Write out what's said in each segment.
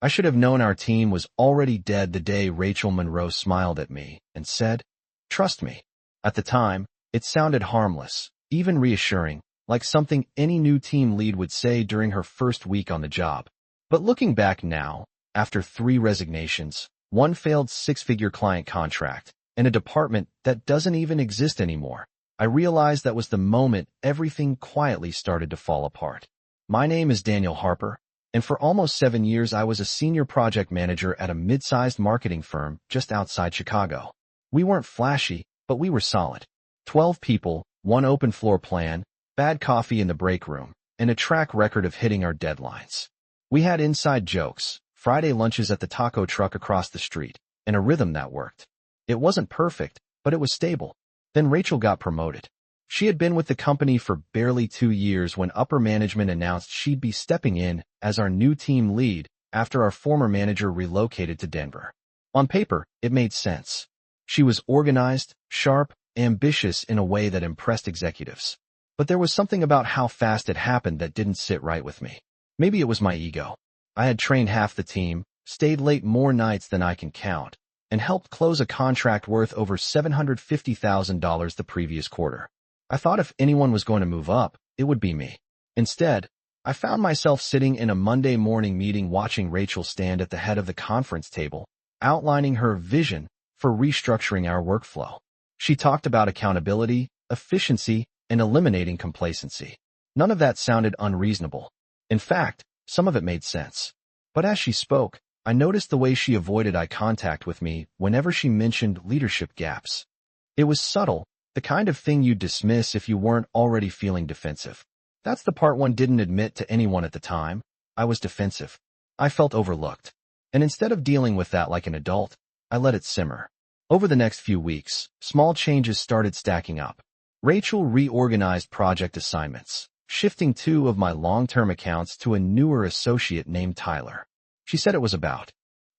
I should have known our team was already dead the day Rachel Monroe smiled at me and said, "Trust me." At the time, it sounded harmless, even reassuring, like something any new team lead would say during her first week on the job. But looking back now, after 3 resignations, 1 failed 6-figure client contract, and a department that doesn't even exist anymore, I realized that was the moment everything quietly started to fall apart. My name is Daniel Harper, and for almost 7 years I was a senior project manager at a mid-sized marketing firm just outside Chicago. We weren't flashy, but we were solid. 12 people, 1 open floor plan, bad coffee in the break room, and a track record of hitting our deadlines. We had inside jokes, Friday lunches at the taco truck across the street, and a rhythm that worked. It wasn't perfect, but it was stable. Then Rachel got promoted. She had been with the company for barely 2 years when upper management announced she'd be stepping in as our new team lead after our former manager relocated to Denver. On paper, it made sense. She was organized, sharp, ambitious in a way that impressed executives. But there was something about how fast it happened that didn't sit right with me. Maybe it was my ego. I had trained half the team, stayed late more nights than I can count, and helped close a contract worth over $750,000 the previous quarter. I thought if anyone was going to move up, it would be me. Instead, I found myself sitting in a Monday morning meeting watching Rachel stand at the head of the conference table, outlining her vision for restructuring our workflow. She talked about accountability, efficiency, and eliminating complacency. None of that sounded unreasonable. In fact, some of it made sense. But as she spoke, I noticed the way she avoided eye contact with me whenever she mentioned leadership gaps. It was subtle, the kind of thing you'd dismiss if you weren't already feeling defensive. That's the part one didn't admit to anyone at the time. I was defensive. I felt overlooked. And instead of dealing with that like an adult, I let it simmer. Over the next few weeks, small changes started stacking up. Rachel reorganized project assignments, shifting 2 of my long-term accounts to a newer associate named Tyler. She said it was about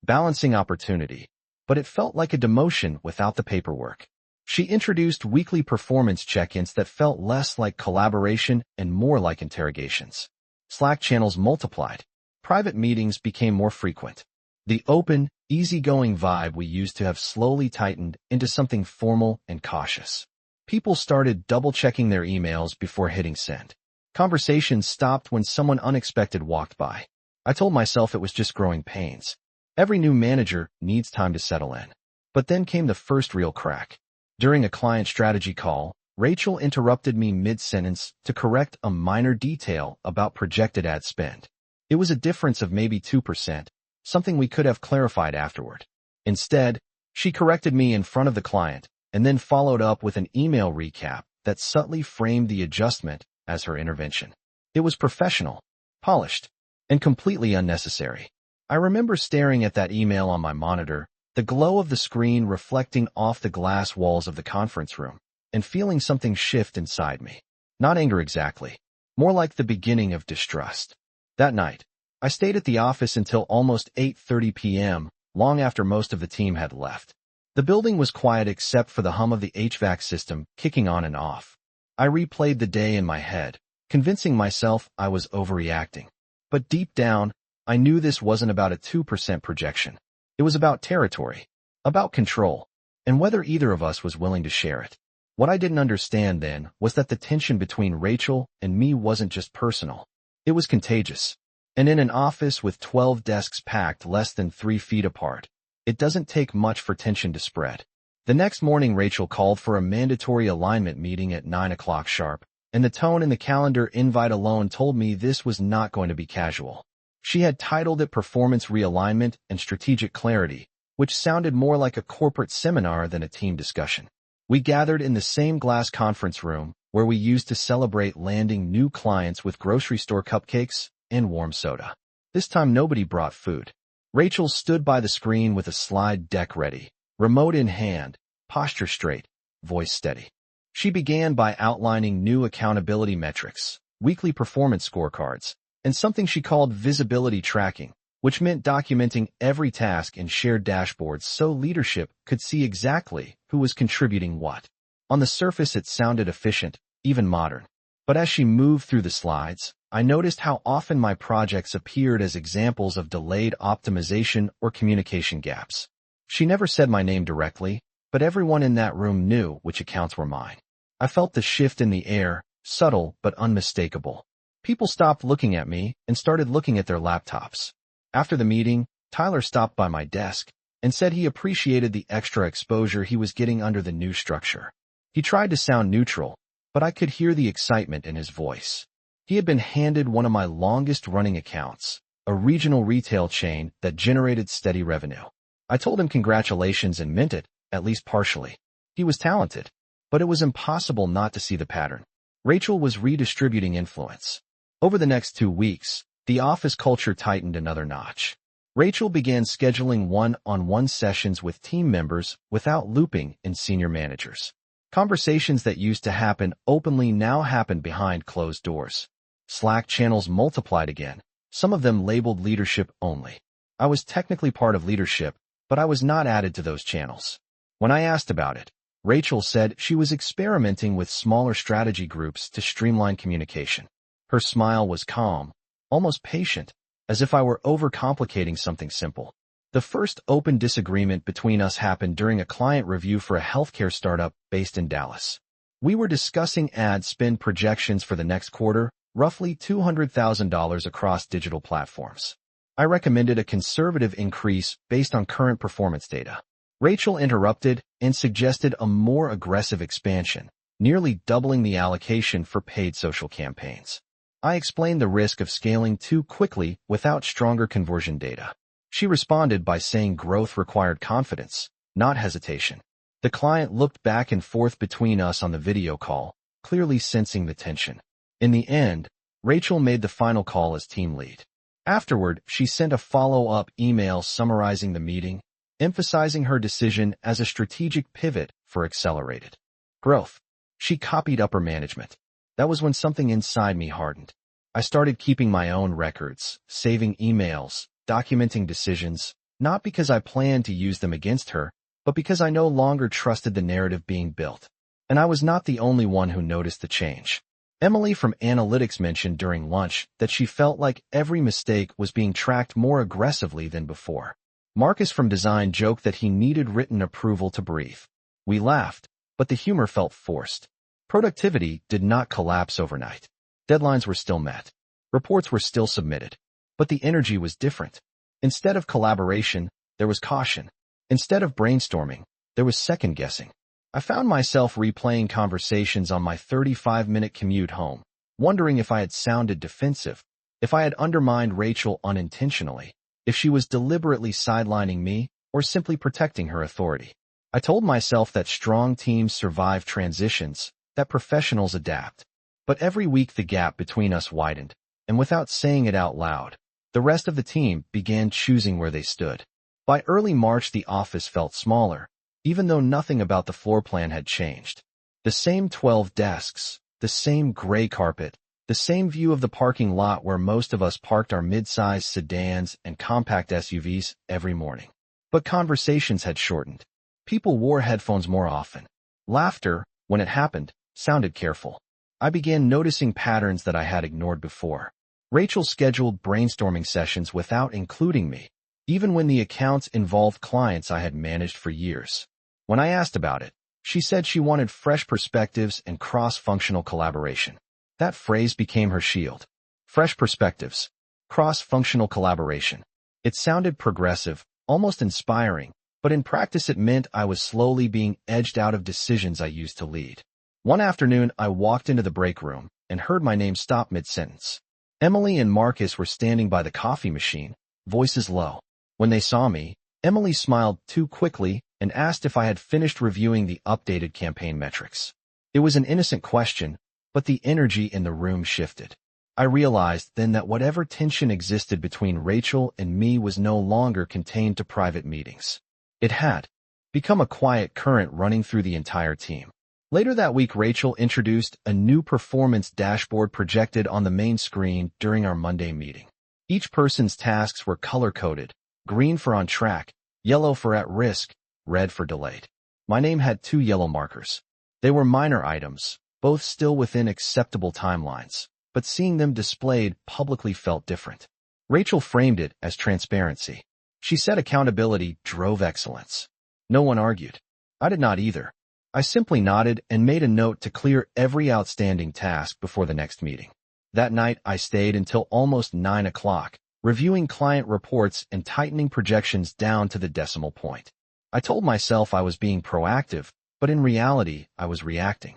balancing opportunity, but it felt like a demotion without the paperwork. She introduced weekly performance check-ins that felt less like collaboration and more like interrogations. Slack channels multiplied. Private meetings became more frequent. The open, easygoing vibe we used to have slowly tightened into something formal and cautious. People started double-checking their emails before hitting send. Conversations stopped when someone unexpected walked by. I told myself it was just growing pains. Every new manager needs time to settle in. But then came the first real crack. During a client strategy call, Rachel interrupted me mid-sentence to correct a minor detail about projected ad spend. It was a difference of maybe 2%, something we could have clarified afterward. Instead, she corrected me in front of the client and then followed up with an email recap that subtly framed the adjustment as her intervention. It was professional, polished, and completely unnecessary. I remember staring at that email on my monitor, the glow of the screen reflecting off the glass walls of the conference room, and feeling something shift inside me. Not anger exactly, more like the beginning of distrust. That night, I stayed at the office until almost 8:30 p.m., long after most of the team had left. The building was quiet except for the hum of the HVAC system kicking on and off. I replayed the day in my head, convincing myself I was overreacting. But deep down, I knew this wasn't about a 2% projection. It was about territory, about control, and whether either of us was willing to share it. What I didn't understand then was that the tension between Rachel and me wasn't just personal. It was contagious. And in an office with 12 desks packed less than 3 feet apart, it doesn't take much for tension to spread. The next morning, Rachel called for a mandatory alignment meeting at 9 o'clock sharp, and the tone in the calendar invite alone told me this was not going to be casual. She had titled it Performance Realignment and Strategic Clarity, which sounded more like a corporate seminar than a team discussion. We gathered in the same glass conference room where we used to celebrate landing new clients with grocery store cupcakes and warm soda. This time nobody brought food. Rachel stood by the screen with a slide deck ready, remote in hand, posture straight, voice steady. She began by outlining new accountability metrics, weekly performance scorecards, and something she called visibility tracking, which meant documenting every task in shared dashboards so leadership could see exactly who was contributing what. On the surface it sounded efficient, even modern. But as she moved through the slides, I noticed how often my projects appeared as examples of delayed optimization or communication gaps. She never said my name directly, but everyone in that room knew which accounts were mine. I felt the shift in the air, subtle but unmistakable. People stopped looking at me and started looking at their laptops. After the meeting, Tyler stopped by my desk and said he appreciated the extra exposure he was getting under the new structure. He tried to sound neutral, but I could hear the excitement in his voice. He had been handed one of my longest-running accounts, a regional retail chain that generated steady revenue. I told him congratulations and meant it, at least partially. He was talented, but it was impossible not to see the pattern. Rachel was redistributing influence. Over the next 2 weeks, the office culture tightened another notch. Rachel began scheduling one-on-one sessions with team members without looping in senior managers. Conversations that used to happen openly now happened behind closed doors. Slack channels multiplied again, some of them labeled leadership only. I was technically part of leadership, but I was not added to those channels. When I asked about it, Rachel said she was experimenting with smaller strategy groups to streamline communication. Her smile was calm, almost patient, as if I were overcomplicating something simple. The first open disagreement between us happened during a client review for a healthcare startup based in Dallas. We were discussing ad spend projections for the next quarter, roughly $200,000 across digital platforms. I recommended a conservative increase based on current performance data. Rachel interrupted and suggested a more aggressive expansion, nearly doubling the allocation for paid social campaigns. I explained the risk of scaling too quickly without stronger conversion data. She responded by saying growth required confidence, not hesitation. The client looked back and forth between us on the video call, clearly sensing the tension. In the end, Rachel made the final call as team lead. Afterward, she sent a follow-up email summarizing the meeting, emphasizing her decision as a strategic pivot for accelerated growth. She copied upper management. That was when something inside me hardened. I started keeping my own records, saving emails, documenting decisions, not because I planned to use them against her, but because I no longer trusted the narrative being built. And I was not the only one who noticed the change. Emily from Analytics mentioned during lunch that she felt like every mistake was being tracked more aggressively than before. Marcus from Design joked that he needed written approval to breathe. We laughed, but the humor felt forced. Productivity did not collapse overnight. Deadlines were still met. Reports were still submitted. But the energy was different. Instead of collaboration, there was caution. Instead of brainstorming, there was second-guessing. I found myself replaying conversations on my 35-minute commute home, wondering if I had sounded defensive, if I had undermined Rachel unintentionally, if she was deliberately sidelining me or simply protecting her authority. I told myself that strong teams survive transitions, that professionals adapt. But every week the gap between us widened, and without saying it out loud, the rest of the team began choosing where they stood. By early March, the office felt smaller, even though nothing about the floor plan had changed. The same 12 desks, the same gray carpet, the same view of the parking lot where most of us parked our mid-sized sedans and compact SUVs every morning. But conversations had shortened. People wore headphones more often. Laughter, when it happened, sounded careful. I began noticing patterns that I had ignored before. Rachel scheduled brainstorming sessions without including me, even when the accounts involved clients I had managed for years. When I asked about it, she said she wanted fresh perspectives and cross-functional collaboration. That phrase became her shield. Fresh perspectives, cross-functional collaboration. It sounded progressive, almost inspiring, but in practice it meant I was slowly being edged out of decisions I used to lead. One afternoon, I walked into the break room and heard my name stop mid-sentence. Emily and Marcus were standing by the coffee machine, voices low. When they saw me, Emily smiled too quickly and asked if I had finished reviewing the updated campaign metrics. It was an innocent question, but the energy in the room shifted. I realized then that whatever tension existed between Rachel and me was no longer contained to private meetings. It had become a quiet current running through the entire team. Later that week, Rachel introduced a new performance dashboard projected on the main screen during our Monday meeting. Each person's tasks were color-coded, green for on track, yellow for at risk, red for delayed. My name had 2 yellow markers. They were minor items, both still within acceptable timelines, but seeing them displayed publicly felt different. Rachel framed it as transparency. She said accountability drove excellence. No one argued. I did not either. I simply nodded and made a note to clear every outstanding task before the next meeting. That night, I stayed until almost 9 o'clock, reviewing client reports and tightening projections down to the decimal point. I told myself I was being proactive, but in reality, I was reacting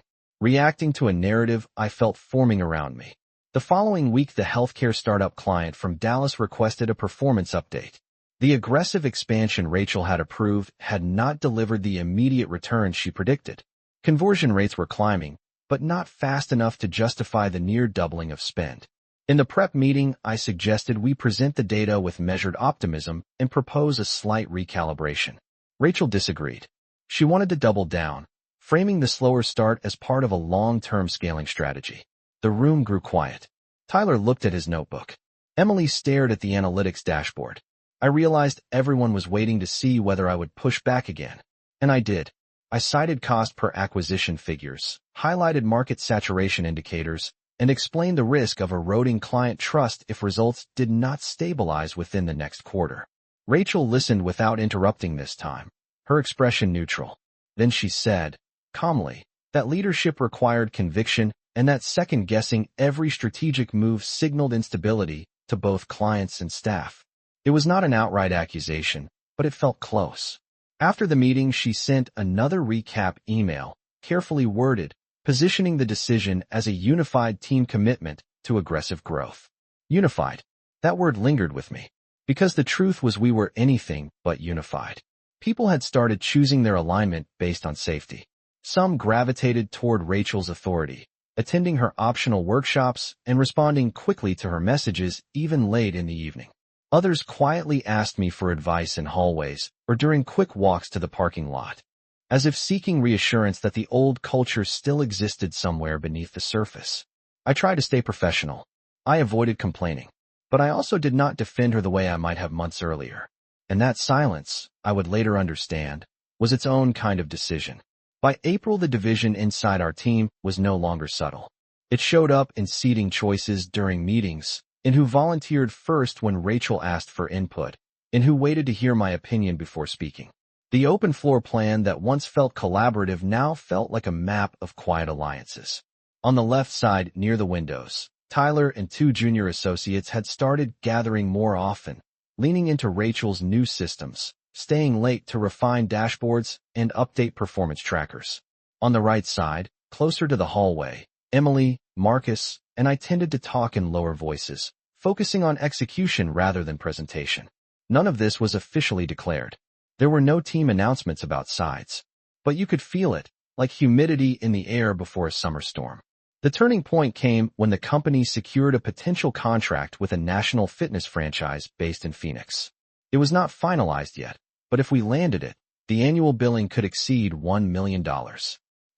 to a narrative I felt forming around me. The following week, the healthcare startup client from Dallas requested a performance update. The aggressive expansion Rachel had approved had not delivered the immediate returns she predicted. Conversion rates were climbing, but not fast enough to justify the near doubling of spend. In the prep meeting, I suggested we present the data with measured optimism and propose a slight recalibration. Rachel disagreed. She wanted to double down, framing the slower start as part of a long-term scaling strategy. The room grew quiet. Tyler looked at his notebook. Emily stared at the analytics dashboard. I realized everyone was waiting to see whether I would push back again. And I did. I cited cost per acquisition figures, highlighted market saturation indicators, and explained the risk of eroding client trust if results did not stabilize within the next quarter. Rachel listened without interrupting this time, her expression neutral. Then she said, calmly, that leadership required conviction and that second-guessing every strategic move signaled instability to both clients and staff. It was not an outright accusation, but it felt close. After the meeting, she sent another recap email, carefully worded, positioning the decision as a unified team commitment to aggressive growth. Unified. That word lingered with me, because the truth was we were anything but unified. People had started choosing their alignment based on safety. Some gravitated toward Rachel's authority, attending her optional workshops and responding quickly to her messages even late in the evening. Others quietly asked me for advice in hallways or during quick walks to the parking lot, as if seeking reassurance that the old culture still existed somewhere beneath the surface. I tried to stay professional. I avoided complaining, but I also did not defend her the way I might have months earlier. And that silence, I would later understand, was its own kind of decision. By April, the division inside our team was no longer subtle. It showed up in seating choices during meetings, in who volunteered first when Rachel asked for input, in who waited to hear my opinion before speaking. The open floor plan that once felt collaborative now felt like a map of quiet alliances. On the left side, near the windows, Tyler and 2 junior associates had started gathering more often, leaning into Rachel's new systems, staying late to refine dashboards and update performance trackers. On the right side, closer to the hallway, Emily, Marcus, and I tended to talk in lower voices, focusing on execution rather than presentation. None of this was officially declared. There were no team announcements about sides, but you could feel it, like humidity in the air before a summer storm. The turning point came when the company secured a potential contract with a national fitness franchise based in Phoenix. It was not finalized yet, but if we landed it, the annual billing could exceed $1 million.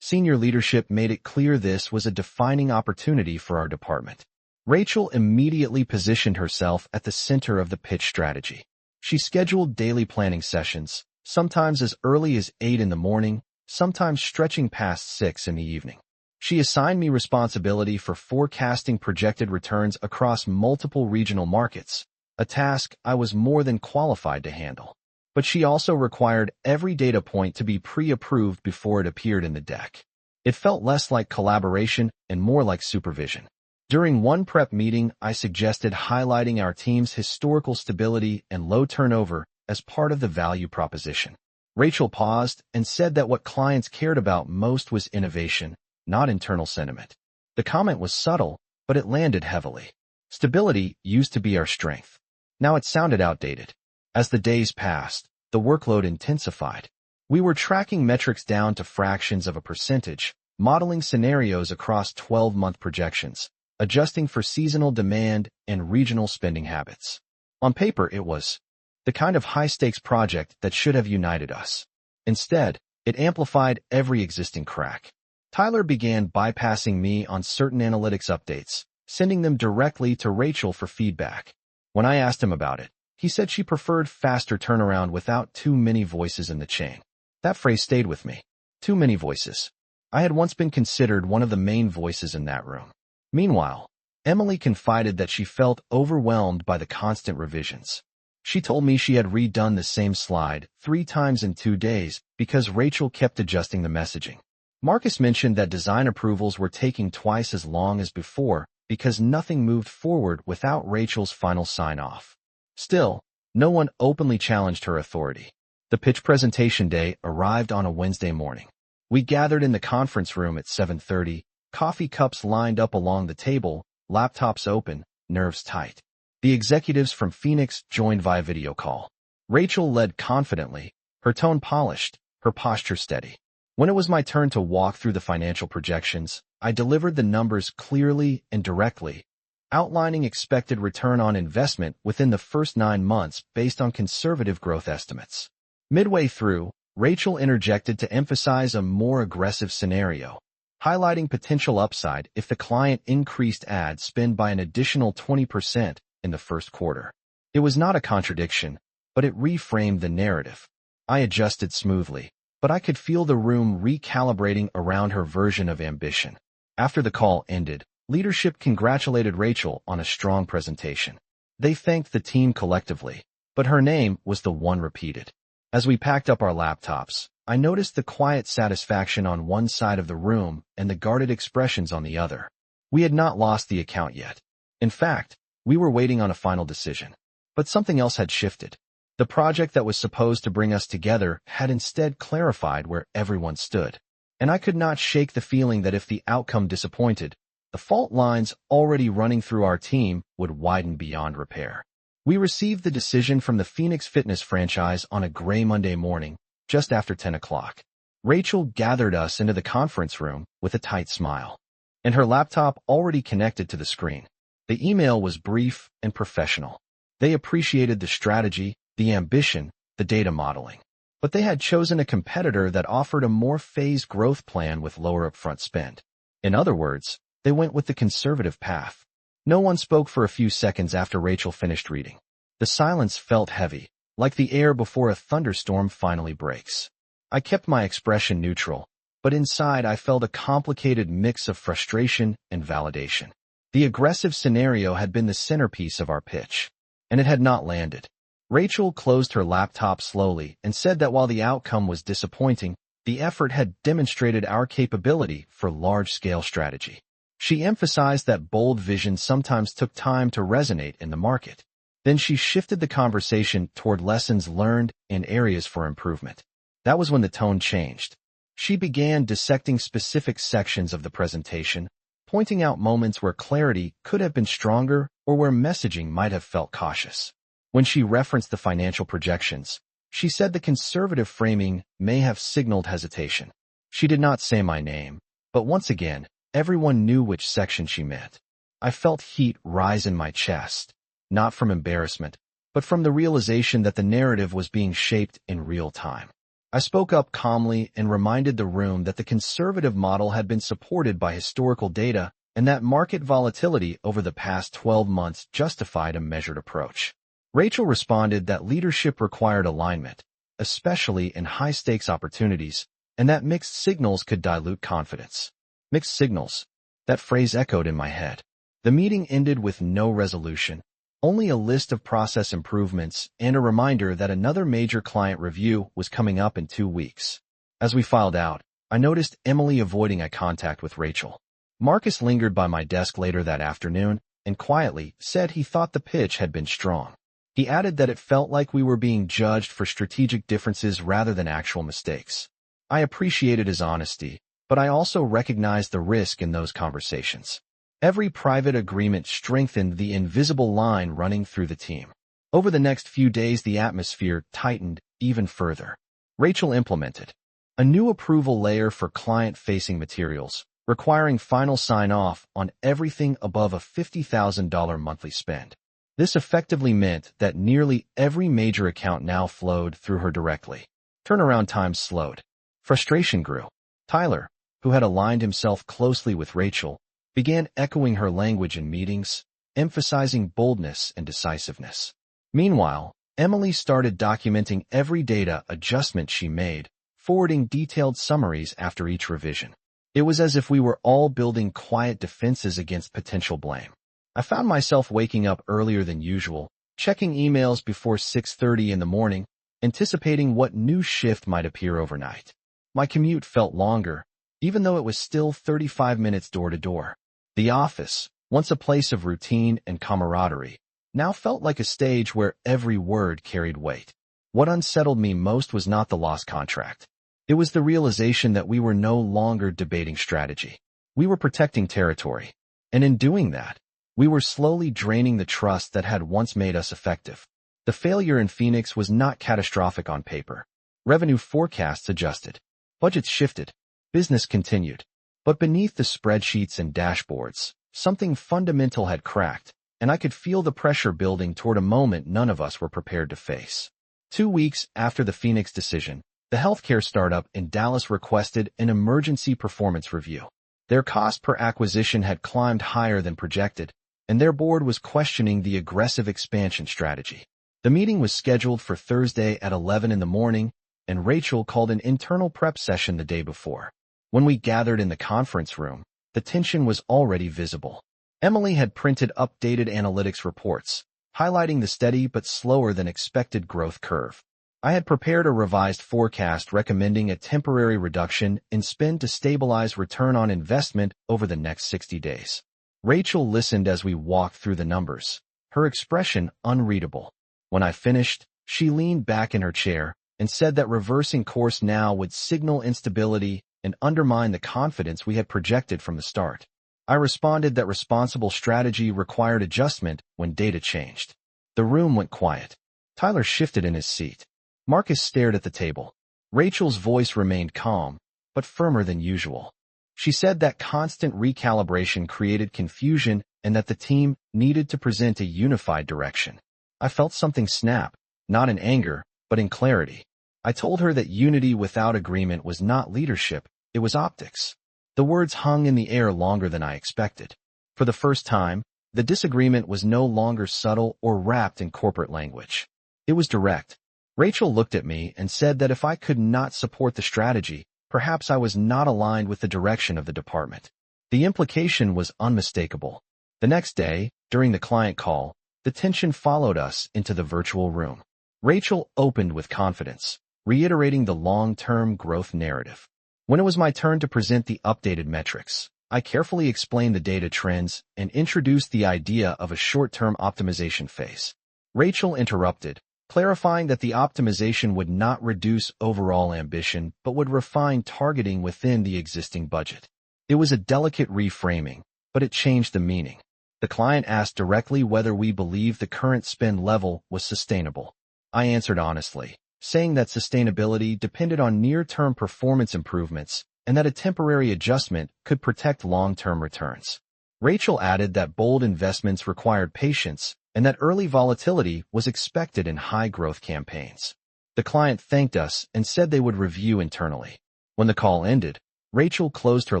Senior leadership made it clear this was a defining opportunity for our department. Rachel immediately positioned herself at the center of the pitch strategy. She scheduled daily planning sessions, sometimes as early as 8 in the morning, sometimes stretching past 6 in the evening. She assigned me responsibility for forecasting projected returns across multiple regional markets, a task I was more than qualified to handle. But she also required every data point to be pre-approved before it appeared in the deck. It felt less like collaboration and more like supervision. During one prep meeting, I suggested highlighting our team's historical stability and low turnover as part of the value proposition. Rachel paused and said that what clients cared about most was innovation, not internal sentiment. The comment was subtle, but it landed heavily. Stability used to be our strength. Now it sounded outdated. As the days passed, the workload intensified. We were tracking metrics down to fractions of a percentage, modeling scenarios across 12-month projections, adjusting for seasonal demand and regional spending habits. On paper, it was the kind of high-stakes project that should have united us. Instead, it amplified every existing crack. Tyler began bypassing me on certain analytics updates, sending them directly to Rachel for feedback. When I asked him about it, he said she preferred faster turnaround without too many voices in the chain. That phrase stayed with me. Too many voices. I had once been considered one of the main voices in that room. Meanwhile, Emily confided that she felt overwhelmed by the constant revisions. She told me she had redone the same slide 3 times in 2 days because Rachel kept adjusting the messaging. Marcus mentioned that design approvals were taking twice as long as before because nothing moved forward without Rachel's final sign-off. Still, no one openly challenged her authority. The pitch presentation day arrived on a Wednesday morning. We gathered in the conference room at 7:30, coffee cups lined up along the table, laptops open, nerves tight. The executives from Phoenix joined via video call. Rachel led confidently, her tone polished, her posture steady. When it was my turn to walk through the financial projections, I delivered the numbers clearly and directly, outlining expected return on investment within the first 9 months based on conservative growth estimates. Midway through, Rachel interjected to emphasize a more aggressive scenario, highlighting potential upside if the client increased ad spend by an additional 20% in the first quarter. It was not a contradiction, but it reframed the narrative. I adjusted smoothly, but I could feel the room recalibrating around her version of ambition. After the call ended, leadership congratulated Rachel on a strong presentation. They thanked the team collectively, but her name was the one repeated. As we packed up our laptops, I noticed the quiet satisfaction on one side of the room and the guarded expressions on the other. We had not lost the account yet. In fact, we were waiting on a final decision. But something else had shifted. The project that was supposed to bring us together had instead clarified where everyone stood. And I could not shake the feeling that if the outcome disappointed, the fault lines already running through our team would widen beyond repair. We received the decision from the Phoenix Fitness franchise on a gray Monday morning, just after 10 o'clock. Rachel gathered us into the conference room with a tight smile, and her laptop already connected to the screen. The email was brief and professional. They appreciated the strategy, the ambition, the data modeling. But they had chosen a competitor that offered a more phased growth plan with lower upfront spend. In other words, they went with the conservative path. No one spoke for a few seconds after Rachel finished reading. The silence felt heavy, like the air before a thunderstorm finally breaks. I kept my expression neutral, but inside I felt a complicated mix of frustration and validation. The aggressive scenario had been the centerpiece of our pitch, and it had not landed. Rachel closed her laptop slowly and said that while the outcome was disappointing, the effort had demonstrated our capability for large-scale strategy. She emphasized that bold vision sometimes took time to resonate in the market. Then she shifted the conversation toward lessons learned and areas for improvement. That was when the tone changed. She began dissecting specific sections of the presentation, pointing out moments where clarity could have been stronger or where messaging might have felt cautious. When she referenced the financial projections, she said the conservative framing may have signaled hesitation. She did not say my name, but once again, everyone knew which section she meant. I felt heat rise in my chest, not from embarrassment, but from the realization that the narrative was being shaped in real time. I spoke up calmly and reminded the room that the conservative model had been supported by historical data and that market volatility over the past 12 months justified a measured approach. Rachel responded that leadership required alignment, especially in high-stakes opportunities, and that mixed signals could dilute confidence. Mixed signals. That phrase echoed in my head. The meeting ended with no resolution, only a list of process improvements and a reminder that another major client review was coming up in 2 weeks. As we filed out, I noticed Emily avoiding eye contact with Rachel. Marcus lingered by my desk later that afternoon and quietly said he thought the pitch had been strong. He added that it felt like we were being judged for strategic differences rather than actual mistakes. I appreciated his honesty, but I also recognized the risk in those conversations. Every private agreement strengthened the invisible line running through the team. Over the next few days, the atmosphere tightened even further. Rachel implemented a new approval layer for client-facing materials, requiring final sign-off on everything above a $50,000 monthly spend. This effectively meant that nearly every major account now flowed through her directly. Turnaround times slowed. Frustration grew. Tyler, who had aligned himself closely with Rachel, began echoing her language in meetings, emphasizing boldness and decisiveness. Meanwhile, Emily started documenting every data adjustment she made, forwarding detailed summaries after each revision. It was as if we were all building quiet defenses against potential blame. I found myself waking up earlier than usual, checking emails before 6:30 in the morning, anticipating what new shift might appear overnight. My commute felt longer, even though it was still 35 minutes door to door. The office, once a place of routine and camaraderie, now felt like a stage where every word carried weight. What unsettled me most was not the lost contract. It was the realization that we were no longer debating strategy. We were protecting territory. And in doing that, we were slowly draining the trust that had once made us effective. The failure in Phoenix was not catastrophic on paper. Revenue forecasts adjusted. Budgets shifted. Business continued. But beneath the spreadsheets and dashboards, something fundamental had cracked, and I could feel the pressure building toward a moment none of us were prepared to face. 2 weeks after the Phoenix decision, the healthcare startup in Dallas requested an emergency performance review. Their cost per acquisition had climbed higher than projected, and their board was questioning the aggressive expansion strategy. The meeting was scheduled for Thursday at 11 in the morning, and Rachel called an internal prep session the day before. When we gathered in the conference room, the tension was already visible. Emily had printed updated analytics reports, highlighting the steady but slower than expected growth curve. I had prepared a revised forecast recommending a temporary reduction in spend to stabilize return on investment over the next 60 days. Rachel listened as we walked through the numbers, her expression unreadable. When I finished, she leaned back in her chair and said that reversing course now would signal instability and undermine the confidence we had projected from the start. I responded that responsible strategy required adjustment when data changed. The room went quiet. Tyler shifted in his seat. Marcus stared at the table. Rachel's voice remained calm, but firmer than usual. She said that constant recalibration created confusion and that the team needed to present a unified direction. I felt something snap, not in anger, but in clarity. I told her that unity without agreement was not leadership, it was optics. The words hung in the air longer than I expected. For the first time, the disagreement was no longer subtle or wrapped in corporate language. It was direct. Rachel looked at me and said that if I could not support the strategy, perhaps I was not aligned with the direction of the department. The implication was unmistakable. The next day, during the client call, the tension followed us into the virtual room. Rachel opened with confidence, reiterating the long-term growth narrative. When it was my turn to present the updated metrics, I carefully explained the data trends and introduced the idea of a short-term optimization phase. Rachel interrupted, clarifying that the optimization would not reduce overall ambition but would refine targeting within the existing budget. It was a delicate reframing, but it changed the meaning. The client asked directly whether we believed the current spend level was sustainable. I answered honestly, saying that sustainability depended on near-term performance improvements and that a temporary adjustment could protect long-term returns. Rachel added that bold investments required patience and that early volatility was expected in high-growth campaigns. The client thanked us and said they would review internally. When the call ended, Rachel closed her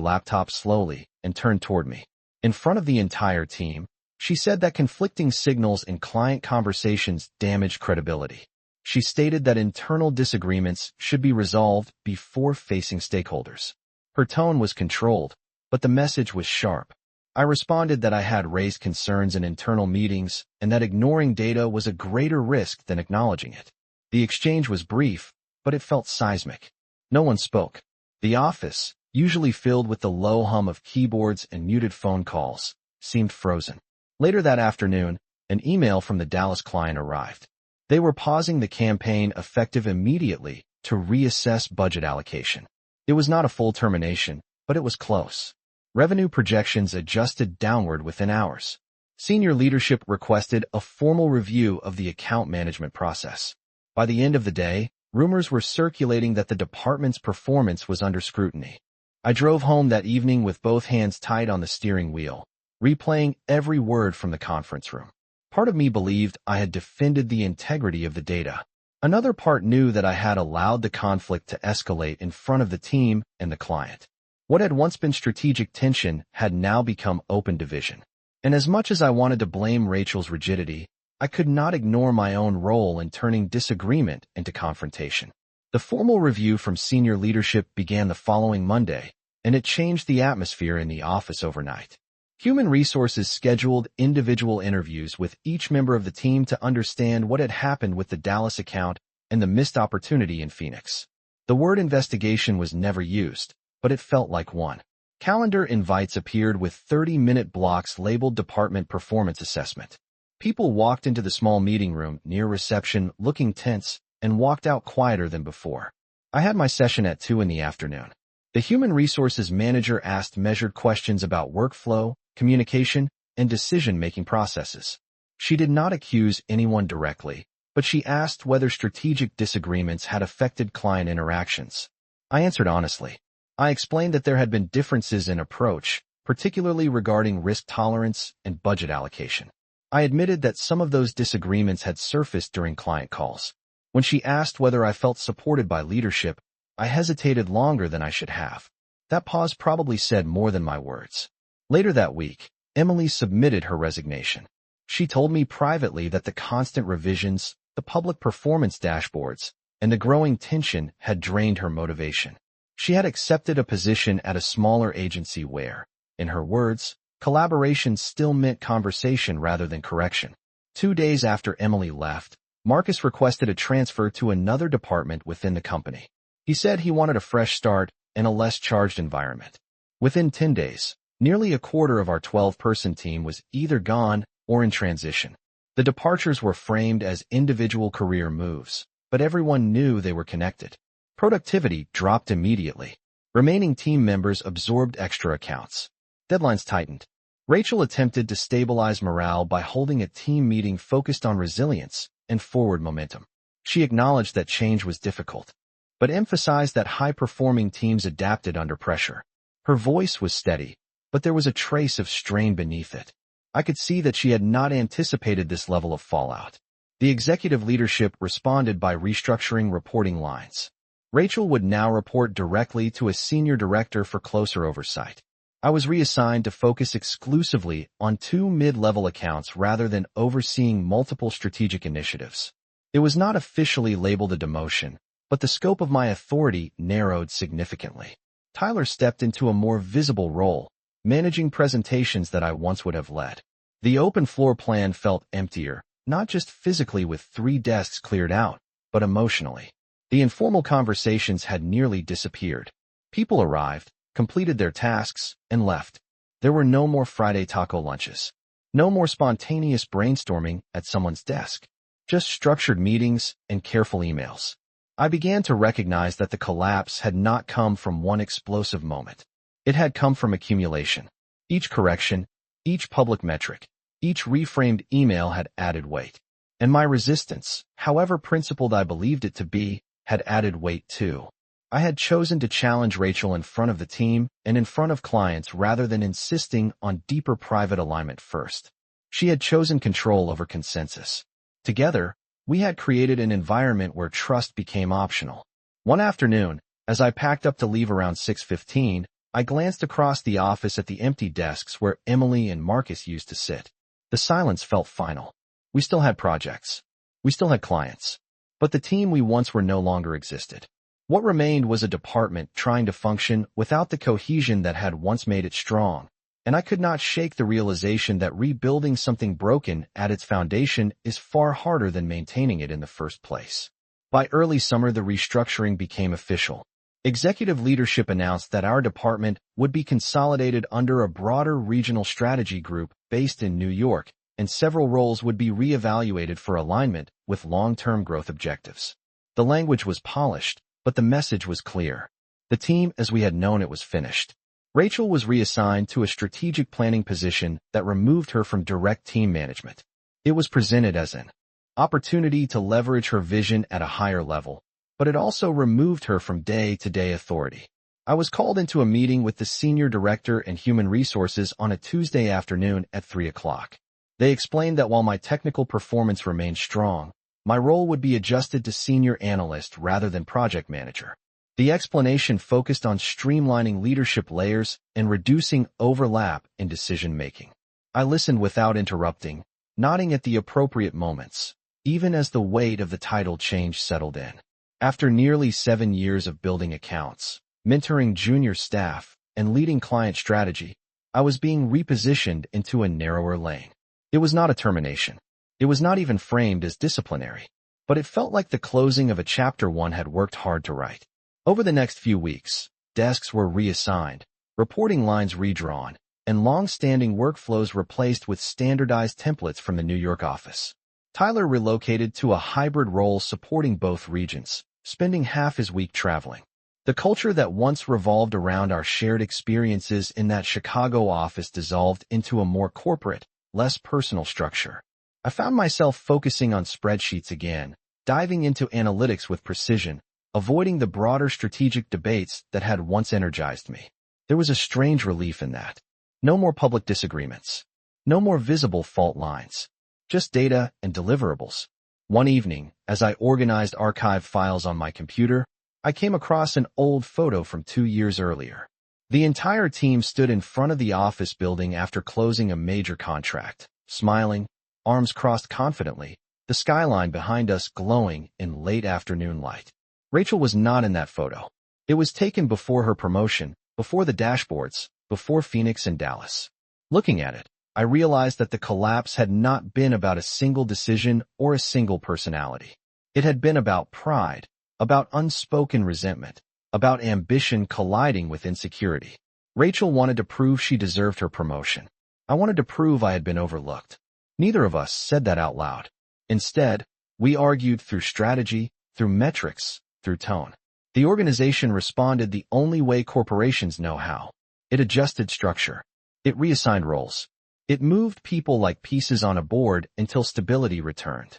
laptop slowly and turned toward me. In front of the entire team, she said that conflicting signals in client conversations damaged credibility. She stated that internal disagreements should be resolved before facing stakeholders. Her tone was controlled, but the message was sharp. I responded that I had raised concerns in internal meetings and that ignoring data was a greater risk than acknowledging it. The exchange was brief, but it felt seismic. No one spoke. The office, usually filled with the low hum of keyboards and muted phone calls, seemed frozen. Later that afternoon, an email from the Dallas client arrived. They were pausing the campaign effective immediately to reassess budget allocation. It was not a full termination, but it was close. Revenue projections adjusted downward within hours. Senior leadership requested a formal review of the account management process. By the end of the day, rumors were circulating that the department's performance was under scrutiny. I drove home that evening with both hands tight on the steering wheel, replaying every word from the conference room. Part of me believed I had defended the integrity of the data. Another part knew that I had allowed the conflict to escalate in front of the team and the client. What had once been strategic tension had now become open division. And as much as I wanted to blame Rachel's rigidity, I could not ignore my own role in turning disagreement into confrontation. The formal review from senior leadership began the following Monday, and it changed the atmosphere in the office overnight. Human Resources scheduled individual interviews with each member of the team to understand what had happened with the Dallas account and the missed opportunity in Phoenix. The word investigation was never used, but it felt like one. Calendar invites appeared with 30-minute blocks labeled Department Performance Assessment. People walked into the small meeting room near reception looking tense and walked out quieter than before. I had my session at 2 in the afternoon. The Human Resources manager asked measured questions about workflow, communication, and decision-making processes. She did not accuse anyone directly, but she asked whether strategic disagreements had affected client interactions. I answered honestly. I explained that there had been differences in approach, particularly regarding risk tolerance and budget allocation. I admitted that some of those disagreements had surfaced during client calls. When she asked whether I felt supported by leadership, I hesitated longer than I should have. That pause probably said more than my words. Later that week, Emily submitted her resignation. She told me privately that the constant revisions, the public performance dashboards, and the growing tension had drained her motivation. She had accepted a position at a smaller agency where, in her words, collaboration still meant conversation rather than correction. 2 days after Emily left, Marcus requested a transfer to another department within the company. He said he wanted a fresh start and a less charged environment. Within 10 days, nearly a quarter of our 12-person team was either gone or in transition. The departures were framed as individual career moves, but everyone knew they were connected. Productivity dropped immediately. Remaining team members absorbed extra accounts. Deadlines tightened. Rachel attempted to stabilize morale by holding a team meeting focused on resilience and forward momentum. She acknowledged that change was difficult, but emphasized that high-performing teams adapted under pressure. Her voice was steady, but there was a trace of strain beneath it. I could see that she had not anticipated this level of fallout. The executive leadership responded by restructuring reporting lines. Rachel would now report directly to a senior director for closer oversight. I was reassigned to focus exclusively on 2 mid-level accounts rather than overseeing multiple strategic initiatives. It was not officially labeled a demotion, but the scope of my authority narrowed significantly. Tyler stepped into a more visible role, managing presentations that I once would have led. The open floor plan felt emptier, not just physically with 3 desks cleared out, but emotionally. The informal conversations had nearly disappeared. People arrived, completed their tasks, and left. There were no more Friday taco lunches. No more spontaneous brainstorming at someone's desk. Just structured meetings and careful emails. I began to recognize that the collapse had not come from one explosive moment. It had come from accumulation. Each correction, each public metric, each reframed email had added weight. And my resistance, however principled I believed it to be, had added weight too. I had chosen to challenge Rachel in front of the team and in front of clients rather than insisting on deeper private alignment first. She had chosen control over consensus. Together, we had created an environment where trust became optional. One afternoon, as I packed up to leave around 6:15, I glanced across the office at the empty desks where Emily and Marcus used to sit. The silence felt final. We still had projects. We still had clients. But the team we once were no longer existed. What remained was a department trying to function without the cohesion that had once made it strong, and I could not shake the realization that rebuilding something broken at its foundation is far harder than maintaining it in the first place. By early summer, the restructuring became official. Executive leadership announced that our department would be consolidated under a broader regional strategy group based in New York, and several roles would be reevaluated for alignment with long-term growth objectives. The language was polished, but the message was clear. The team, as we had known it, was finished. Rachel was reassigned to a strategic planning position that removed her from direct team management. It was presented as an opportunity to leverage her vision at a higher level, but it also removed her from day-to-day authority. I was called into a meeting with the Senior Director and Human Resources on a Tuesday afternoon at 3 o'clock. They explained that while my technical performance remained strong, my role would be adjusted to senior analyst rather than project manager. The explanation focused on streamlining leadership layers and reducing overlap in decision-making. I listened without interrupting, nodding at the appropriate moments, even as the weight of the title change settled in. After nearly 7 years of building accounts, mentoring junior staff, and leading client strategy, I was being repositioned into a narrower lane. It was not a termination. It was not even framed as disciplinary. But it felt like the closing of a chapter one had worked hard to write. Over the next few weeks, desks were reassigned, reporting lines redrawn, and long-standing workflows replaced with standardized templates from the New York office. Tyler relocated to a hybrid role supporting both regions, spending half his week traveling. The culture that once revolved around our shared experiences in that Chicago office dissolved into a more corporate, less personal structure. I found myself focusing on spreadsheets again, diving into analytics with precision, avoiding the broader strategic debates that had once energized me. There was a strange relief in that. No more public disagreements. No more visible fault lines. Just data and deliverables. One evening, as I organized archive files on my computer, I came across an old photo from 2 years earlier. The entire team stood in front of the office building after closing a major contract, smiling, arms crossed confidently, the skyline behind us glowing in late afternoon light. Rachel was not in that photo. It was taken before her promotion, before the dashboards, before Phoenix and Dallas. Looking at it, I realized that the collapse had not been about a single decision or a single personality. It had been about pride, about unspoken resentment, about ambition colliding with insecurity. Rachel wanted to prove she deserved her promotion. I wanted to prove I had been overlooked. Neither of us said that out loud. Instead, we argued through strategy, through metrics, through tone. The organization responded the only way corporations know how. It adjusted structure. It reassigned roles. It moved people like pieces on a board until stability returned.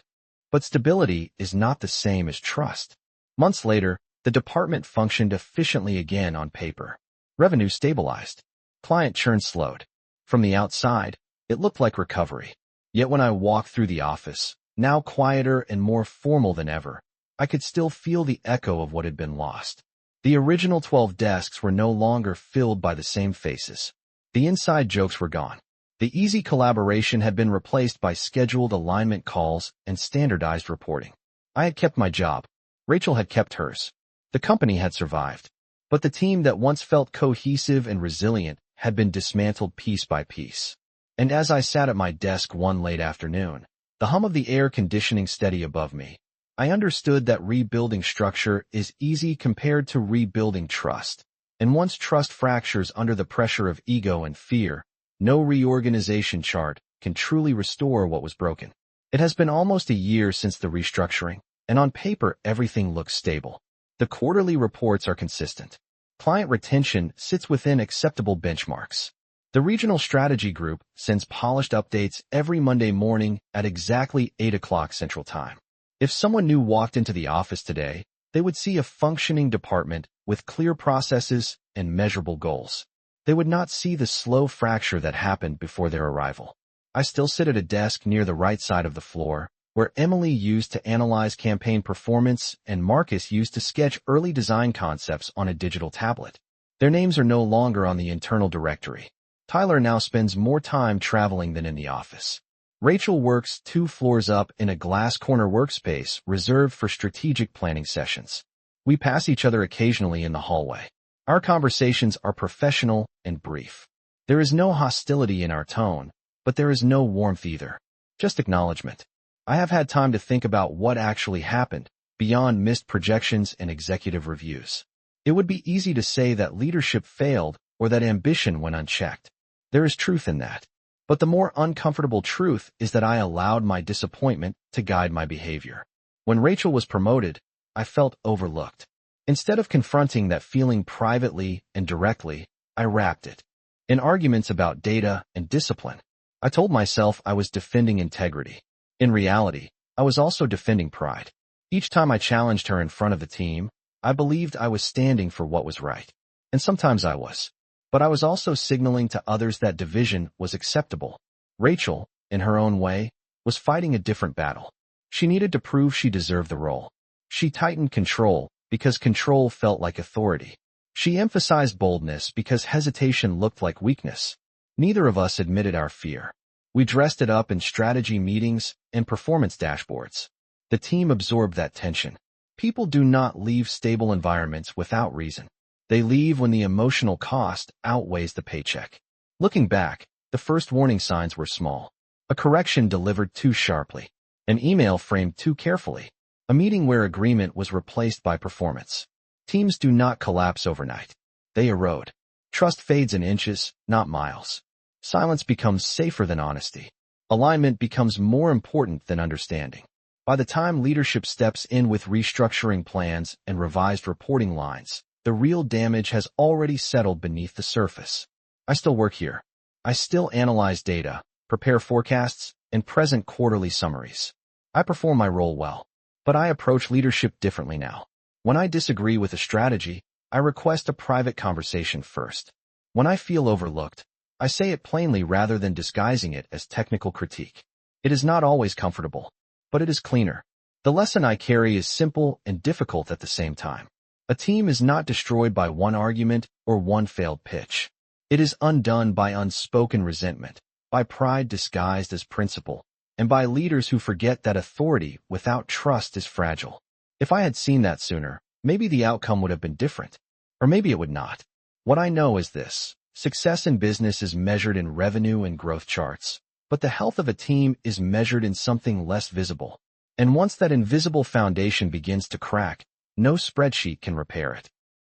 But stability is not the same as trust. Months later, the department functioned efficiently again on paper. Revenue stabilized. Client churn slowed. From the outside, it looked like recovery. Yet when I walked through the office, now quieter and more formal than ever, I could still feel the echo of what had been lost. The original 12 desks were no longer filled by the same faces. The inside jokes were gone. The easy collaboration had been replaced by scheduled alignment calls and standardized reporting. I had kept my job. Rachel had kept hers. The company had survived. But the team that once felt cohesive and resilient had been dismantled piece by piece. And as I sat at my desk one late afternoon, the hum of the air conditioning steady above me, I understood that rebuilding structure is easy compared to rebuilding trust. And once trust fractures under the pressure of ego and fear, no reorganization chart can truly restore what was broken. It has been almost a year since the restructuring, and on paper everything looks stable. The quarterly reports are consistent. Client retention sits within acceptable benchmarks. The regional strategy group sends polished updates every Monday morning at exactly 8 o'clock Central Time. If someone new walked into the office today, they would see a functioning department with clear processes and measurable goals. They would not see the slow fracture that happened before their arrival. I still sit at a desk near the right side of the floor, where Emily used to analyze campaign performance and Marcus used to sketch early design concepts on a digital tablet. Their names are no longer on the internal directory. Tyler now spends more time traveling than in the office. Rachel works 2 floors up in a glass corner workspace reserved for strategic planning sessions. We pass each other occasionally in the hallway. Our conversations are professional and brief. There is no hostility in our tone, but there is no warmth either. Just acknowledgement. I have had time to think about what actually happened, beyond missed projections and executive reviews. It would be easy to say that leadership failed or that ambition went unchecked. There is truth in that. But the more uncomfortable truth is that I allowed my disappointment to guide my behavior. When Rachel was promoted, I felt overlooked. Instead of confronting that feeling privately and directly, I wrapped it. In arguments about data and discipline, I told myself I was defending integrity. In reality, I was also defending pride. Each time I challenged her in front of the team, I believed I was standing for what was right. And sometimes I was. But I was also signaling to others that division was acceptable. Rachel, in her own way, was fighting a different battle. She needed to prove she deserved the role. She tightened control because control felt like authority. She emphasized boldness because hesitation looked like weakness. Neither of us admitted our fear. We dressed it up in strategy meetings and performance dashboards. The team absorbed that tension. People do not leave stable environments without reason. They leave when the emotional cost outweighs the paycheck. Looking back, the first warning signs were small. A correction delivered too sharply. An email framed too carefully. A meeting where agreement was replaced by performance. Teams do not collapse overnight. They erode. Trust fades in inches, not miles. Silence becomes safer than honesty. Alignment becomes more important than understanding. By the time leadership steps in with restructuring plans and revised reporting lines, the real damage has already settled beneath the surface. I still work here. I still analyze data, prepare forecasts, and present quarterly summaries. I perform my role well, but I approach leadership differently now. When I disagree with a strategy, I request a private conversation first. When I feel overlooked, I say it plainly rather than disguising it as technical critique. It is not always comfortable, but it is cleaner. The lesson I carry is simple and difficult at the same time. A team is not destroyed by one argument or one failed pitch. It is undone by unspoken resentment, by pride disguised as principle, and by leaders who forget that authority without trust is fragile. If I had seen that sooner, maybe the outcome would have been different. Or maybe it would not. What I know is this: success in business is measured in revenue and growth charts, but the health of a team is measured in something less visible. And once that invisible foundation begins to crack, no spreadsheet can repair it.